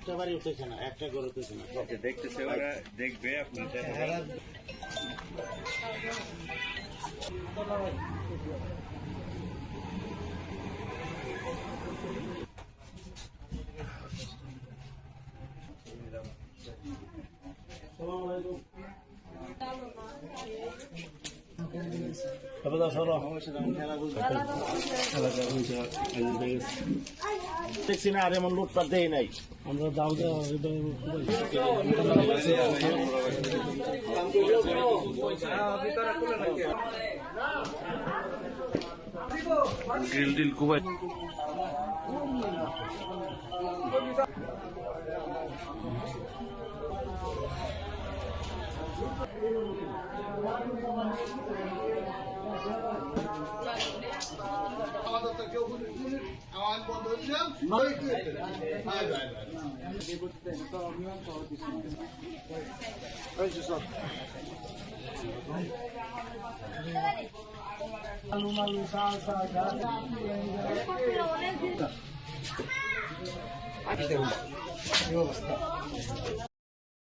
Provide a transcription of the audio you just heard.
একটা বাড়ি উঠেছে না, একটা ঘর উঠেছে না। দেখতেছে ওরা, দেখবে আপনি দেখছি না আর এমন লুটপাট দেয় নাই। আমরা দাও গ্রিল ডিল কুবাই আলু মালু অবস্থা